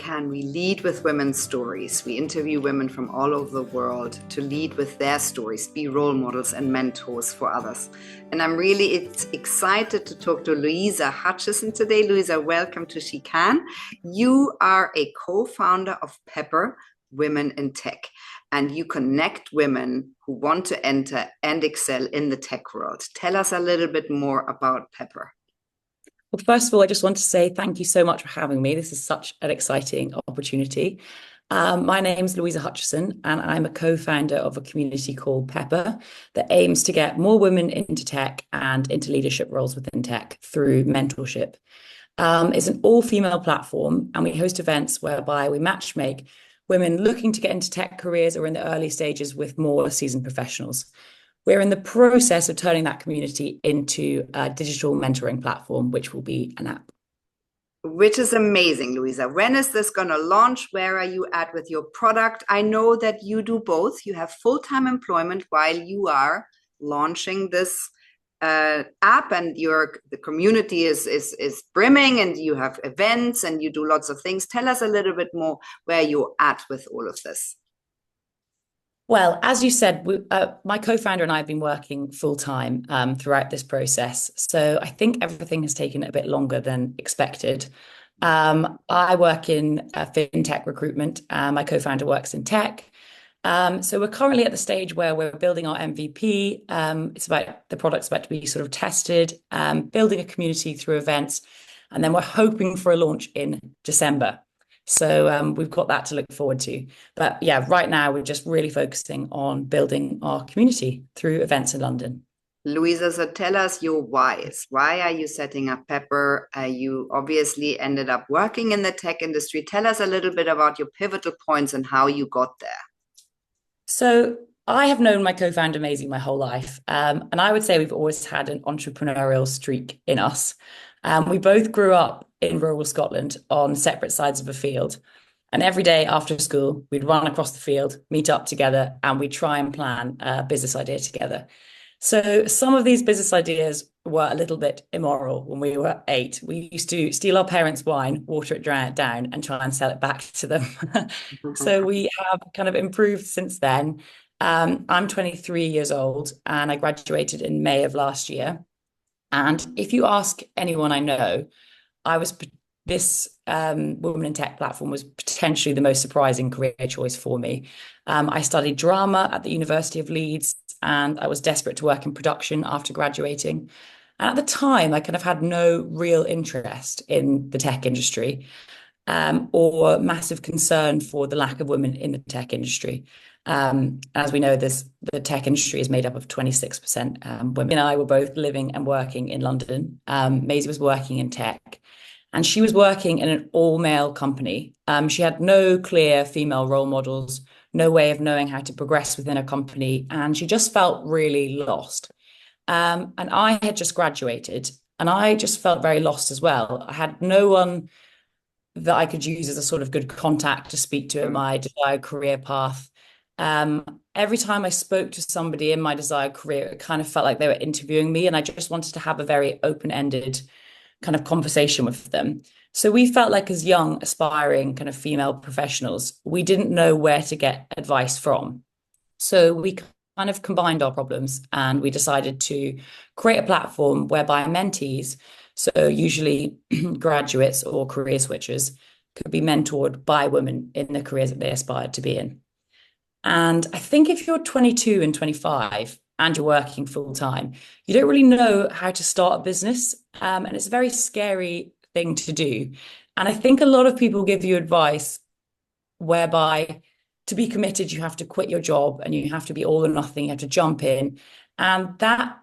Can, we lead with women's stories. We interview women from all over the world to lead with their stories, be role models and mentors for others. And I'm really excited to talk to Louisa Hutchison today. Louisa, welcome to She Can. You are a co-founder of Pepr, Women in Tech, and you connect women who want to enter and excel in the tech world. Tell us a little bit more about Pepr. Well, first of all, I just want to say thank you so much for having me. This is such an exciting opportunity. My name's Louisa Hutchison, and I'm a co-founder of a community called Pepr that aims to get more women into tech and into leadership roles within tech through mentorship. It's an all-female platform, and we host events whereby we matchmake women looking to get into tech careers or in the early stages with more seasoned professionals. We're in the process of turning that community into a digital mentoring platform, which will be an app. Which is amazing, Louisa. When is this going to launch? Where are you at with your product? I know that you do both. You have full-time employment while you are launching this app, and the community is brimming, and you have events and you do lots of things. Tell us a little bit more where you're at with all of this. Well, as you said, my co-founder and I have been working full-time throughout this process. So I think everything has taken a bit longer than expected. I work in fintech recruitment. My co-founder works in tech. So we're currently at the stage where we're building our MVP. The product's about to be sort of tested, building a community through events, and then we're hoping for a launch in December. So we've got that to look forward to. But yeah, right now we're just really focusing on building our community through events in London. Louisa, so tell us your whys. Why are you setting up Pepr? You obviously ended up working in the tech industry. Tell us a little bit about your pivotal points and how you got there. So I have known my co-founder Maisie my whole life. And I would say we've always had an entrepreneurial streak in us. We both grew up in rural Scotland on separate sides of a field. And every day after school, we'd run across the field, meet up together, and we'd try and plan a business idea together. So some of these business ideas were a little bit immoral when we were 8. We used to steal our parents' wine, water it, drown it down, and try and sell it back to them. So we have kind of improved since then. I'm 23 years old, and I graduated in May of last year. And if you ask anyone I know, this Women in Tech platform was potentially the most surprising career choice for me. I studied drama at the University of Leeds, and I was desperate to work in production after graduating. And at the time, I kind of had no real interest in the tech industry, or massive concern for the lack of women in the tech industry. As we know, the tech industry is made up of 26% women. And I were both living and working in London. Maisie was working in tech, and she was working in an all-male company. She had no clear female role models, no way of knowing how to progress within a company, and she just felt really lost. And I had just graduated, and I just felt very lost as well. I had no one that I could use as a sort of good contact to speak to in my desired career path. Every time I spoke to somebody in my desired career, it kind of felt like they were interviewing me, and I just wanted to have a very open-ended kind of conversation with them. So we felt like, as young, aspiring kind of female professionals, we didn't know where to get advice from. So we kind of combined our problems, and we decided to create a platform whereby mentees, so usually graduates or career switchers, could be mentored by women in the careers that they aspired to be in. And I think if you're 22 and 25 and you're working full time, you don't really know how to start a business. And it's a very scary thing to do. And I think a lot of people give you advice whereby to be committed, you have to quit your job and you have to be all or nothing, you have to jump in. And that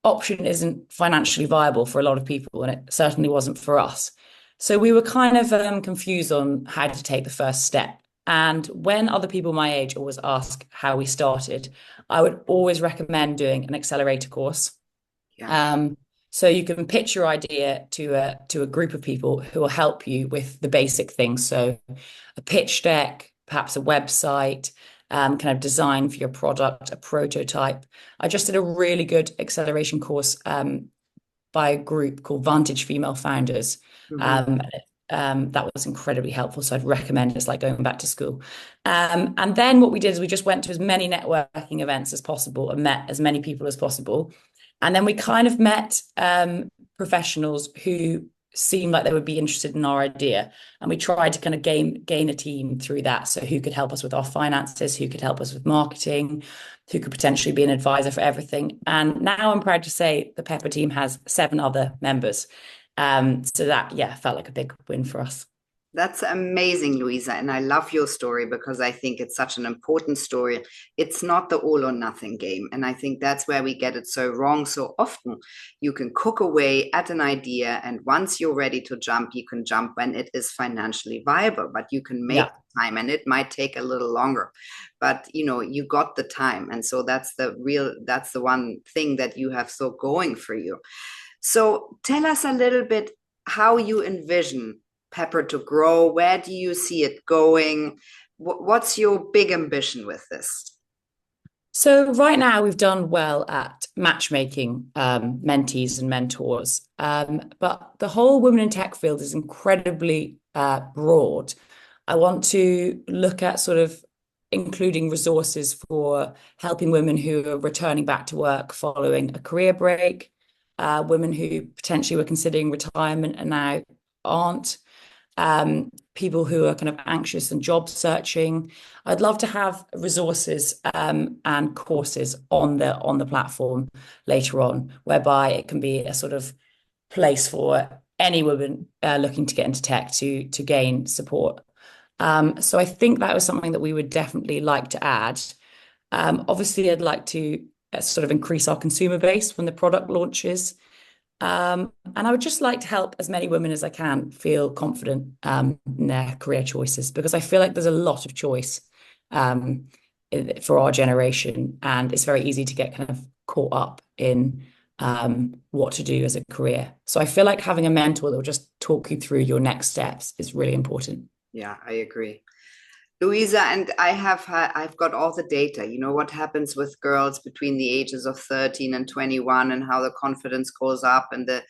option isn't financially viable for a lot of people, and it certainly wasn't for us. So we were kind of confused on how to take the first step. And when other people my age always ask how we started, I would always recommend doing an accelerator course. Yeah. So you can pitch your idea to a group of people who will help you with the basic things. So a pitch deck, perhaps a website, kind of design for your product, a prototype. I just did a really good acceleration course by a group called Vantage Female Founders. Mm-hmm. that was incredibly helpful. So I'd recommend it's like going back to school. And then what we did is we just went to as many networking events as possible and met as many people as possible. And then we kind of met professionals who seemed like they would be interested in our idea. And we tried to kind of gain a team through that. So who could help us with our finances, who could help us with marketing, who could potentially be an advisor for everything. And now I'm proud to say the Pepr team has 7 other members. So that, yeah, felt like a big win for us. That's amazing, Louisa. And I love your story because I think it's such an important story. It's not the all or nothing game. And I think that's where we get it so wrong so often. You can cook away at an idea, and once you're ready to jump, you can jump when it is financially viable, but you can make Yeah. the time, and it might take a little longer. But you got the time. And so that's the one thing that you have so going for you. So tell us a little bit how you envision Pepr to grow. Where do you see it going? What's your big ambition with this? So right now we've done well at matchmaking mentees and mentors, but the whole women in tech field is incredibly broad. I want to look at sort of including resources for helping women who are returning back to work following a career break, women who potentially were considering retirement and now aren't, people who are kind of anxious and job searching. I'd love to have resources and courses on the platform later on, whereby it can be a sort of place for any woman looking to get into tech to gain support. So I think that was something that we would definitely like to add. Obviously, I'd like to sort of increase our consumer base when the product launches. And I would just like to help as many women as I can feel confident in their career choices, because I feel like there's a lot of choice um, for our generation, and it's very easy to get kind of caught up in what to do as a career. So I feel like having a mentor that will just talk you through your next steps is really important. Yeah, I agree. Louisa, and I've got all the data. You know what happens with girls between the ages of 13 and 21, and how the confidence goes up and the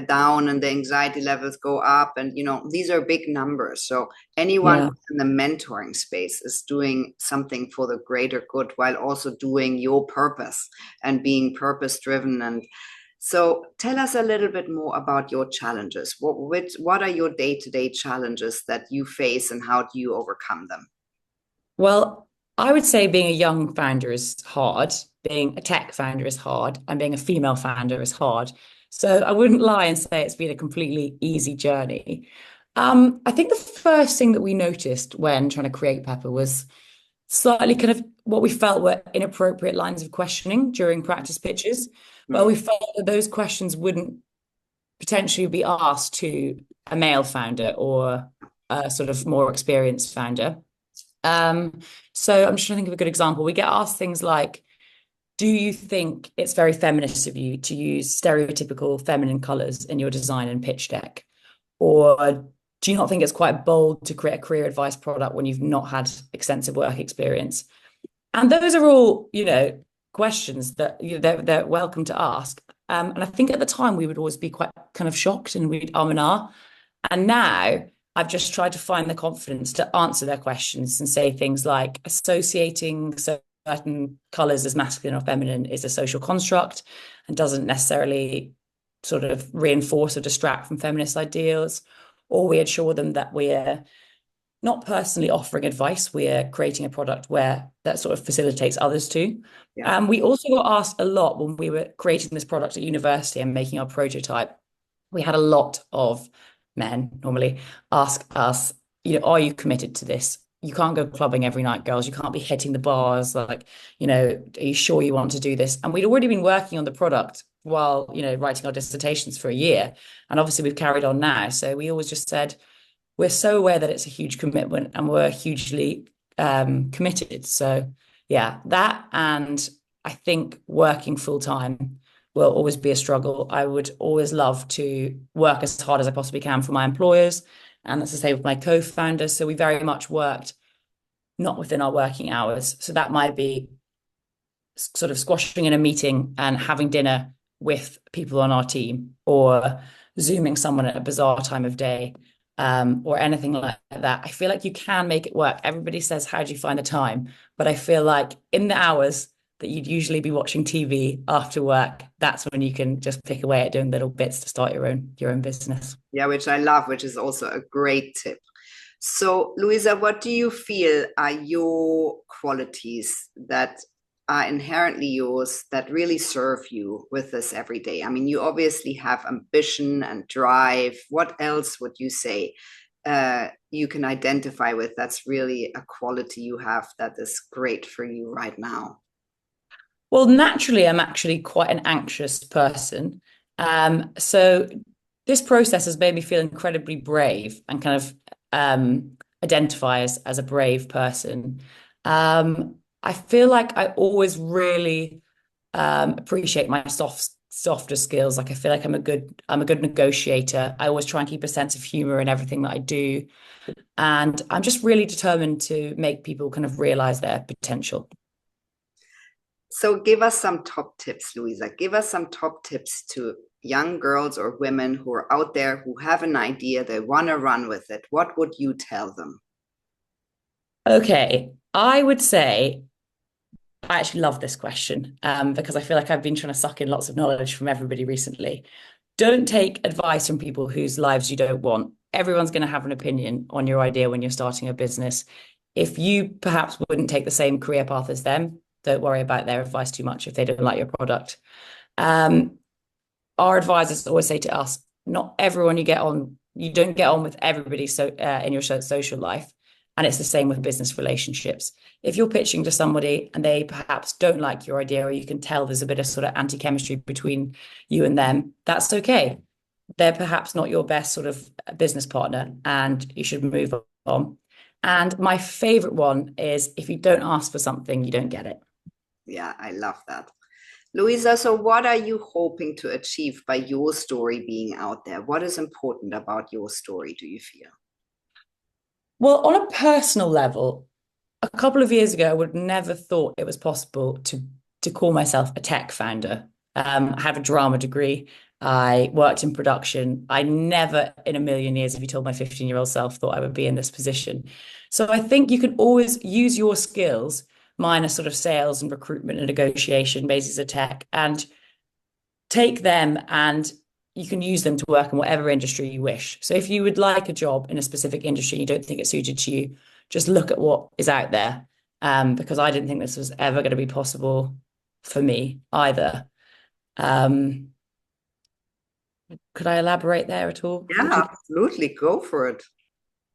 down, and the anxiety levels go up, and these are big numbers. So anyone Yeah. in the mentoring space is doing something for the greater good while also doing your purpose and being purpose driven. And so tell us a little bit more about your challenges. What are your day-to-day challenges that you face, and how do you overcome them? Well, I would say being a young founder is hard, being a tech founder is hard, and being a female founder is hard. So I wouldn't lie and say it's been a completely easy journey. I think the first thing that we noticed when trying to create Pepr was slightly kind of what we felt were inappropriate lines of questioning during practice pitches, where Hmm. we felt that those questions wouldn't potentially be asked to a male founder or a sort of more experienced founder. Um, so I'm just trying to think of a good example. We get asked things like, do you think it's very feminist of you to use stereotypical feminine colors in your design and pitch deck? Or do you not think it's quite bold to create a career advice product when you've not had extensive work experience? And those are all, questions that they're welcome to ask. And I think at the time we would always be quite kind of shocked and we'd and ah. And now I've just tried to find the confidence to answer their questions and say things like associating certain colors as masculine or feminine is a social construct and doesn't necessarily sort of reinforce or distract from feminist ideals. Or we assure them that we're not personally offering advice, we're creating a product where that sort of facilitates others too. Yeah. We also got asked a lot when we were creating this product at university and making our prototype. We had a lot of men normally ask us, are you committed to this? You can't go clubbing every night, girls. You can't be hitting the bars. Like, are you sure you want to do this? And we'd already been working on the product while, writing our dissertations for a year. And obviously we've carried on now. So we always just said, we're so aware that it's a huge commitment and we're hugely committed. So yeah, that, and I think working full time will always be a struggle. I would always love to work as hard as I possibly can for my employers. And that's the same with my co-founders. So we very much worked not within our working hours. So that might be sort of squashing in a meeting and having dinner with people on our team, or Zooming someone at a bizarre time of day, or anything like that. I feel like you can make it work. Everybody says, how do you find the time? But I feel like in the hours that you'd usually be watching TV after work, that's when you can just pick away at doing little bits to start your own business. Yeah, which I love, which is also a great tip. So, Louisa, what do you feel are your qualities that are inherently yours that really serve you with this every day? I mean, you obviously have ambition and drive. What else would you say you can identify with that's really a quality you have that is great for you right now? Well, naturally, I'm actually quite an anxious person. So this process has made me feel incredibly brave and kind of identify as a brave person. I feel like I always really appreciate my softer skills. Like I feel like I'm a good negotiator. I always try and keep a sense of humor in everything that I do. And I'm just really determined to make people kind of realize their potential. So give us some top tips, Louisa. Give us some top tips to young girls or women who are out there who have an idea, they want to run with it. What would you tell them? Okay, I would say I actually love this question because I feel like I've been trying to suck in lots of knowledge from everybody recently. Don't take advice from people whose lives you don't want. Everyone's going to have an opinion on your idea when you're starting a business. If you perhaps wouldn't take the same career path as them, don't worry about their advice too much if they don't like your product. Um, our advisors always say to us, not everyone you don't get on with everybody in your social life. And it's the same with business relationships. If you're pitching to somebody and they perhaps don't like your idea, or you can tell there's a bit of sort of anti-chemistry between you and them, that's okay. They're perhaps not your best sort of business partner, and you should move on. And my favorite one is if you don't ask for something, you don't get it. Yeah, I love that. Louisa, so what are you hoping to achieve by your story being out there? What is important about your story, do you feel? Well, on a personal level, a couple of years ago, I would have never thought it was possible to call myself a tech founder. I have a drama degree. I worked in production. I never in a million years, if you told my 15-year-old self, thought I would be in this position. So I think you can always use your skills, mine are sort of sales and recruitment and negotiation, basis of tech, and take them and you can use them to work in whatever industry you wish. So if you would like a job in a specific industry, you don't think it's suited to you, just look at what is out there. Because I didn't think this was ever going to be possible for me either. Um, could I elaborate there at all? Yeah, absolutely. Go for it.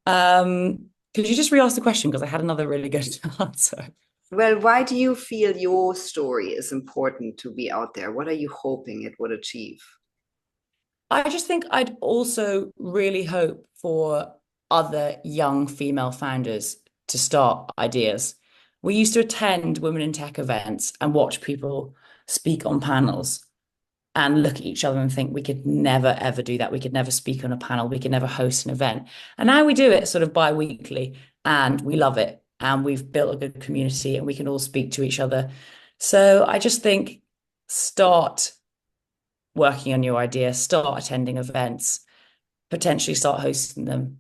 Could you just re-ask the question? Because I had another really good answer. Well, why do you feel your story is important to be out there? What are you hoping it would achieve? I just think I'd also really hope for other young female founders to start ideas. We used to attend women in tech events and watch people speak on panels and look at each other and think we could never ever do that. We could never speak on a panel. We could never host an event. And now we do it sort of bi-weekly and we love it. And we've built a good community and we can all speak to each other. So I just think start working on your idea, start attending events, potentially start hosting them.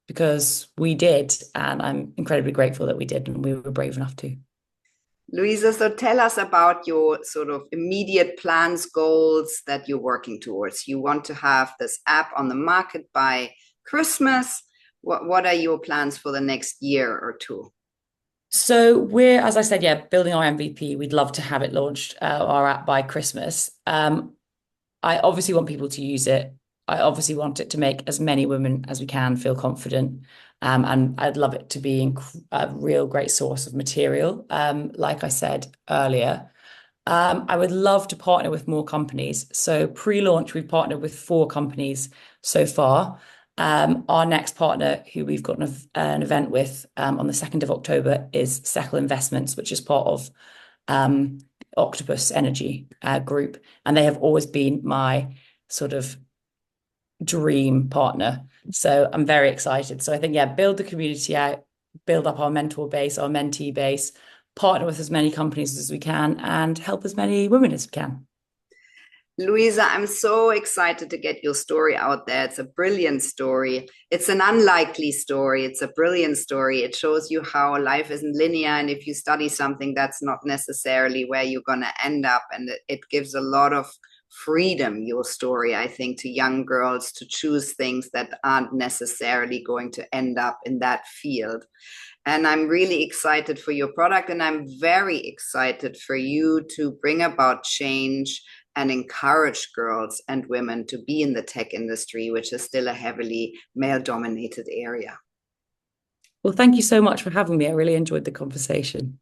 Because we did, and I'm incredibly grateful that we did, and we were brave enough to. Louisa, so tell us about your sort of immediate plans, goals that you're working towards. You want to have this app on the market by Christmas. What are your plans for the next year or two? So we're, as I said, yeah, building our MVP. We'd love to have it launched, our app by Christmas. I obviously want people to use it. I obviously want it to make as many women as we can feel confident. And I'd love it to be a real great source of material, like I said earlier. I would love to partner with more companies. So pre-launch, we've partnered with 4 companies so far. Our next partner, who we've got an event with on the 2nd of October, is Settle Investments, which is part of Octopus Energy Group. And they have always been my sort of dream partner. So I'm very excited. So I think, yeah, build the community out, build up our mentor base, our mentee base, partner with as many companies as we can, and help as many women as we can. Louisa, I'm so excited to get your story out there. It's a brilliant story. It's an unlikely story. It's a brilliant story. It shows you how life isn't linear. And if you study something, that's not necessarily where you're going to end up. And it gives a lot of freedom, your story, I think, to young girls to choose things that aren't necessarily going to end up in that field. And I'm really excited for your product. And I'm very excited for you to bring about change and encourage girls and women to be in the tech industry, which is still a heavily male dominated area. Well, thank you so much for having me. I really enjoyed the conversation.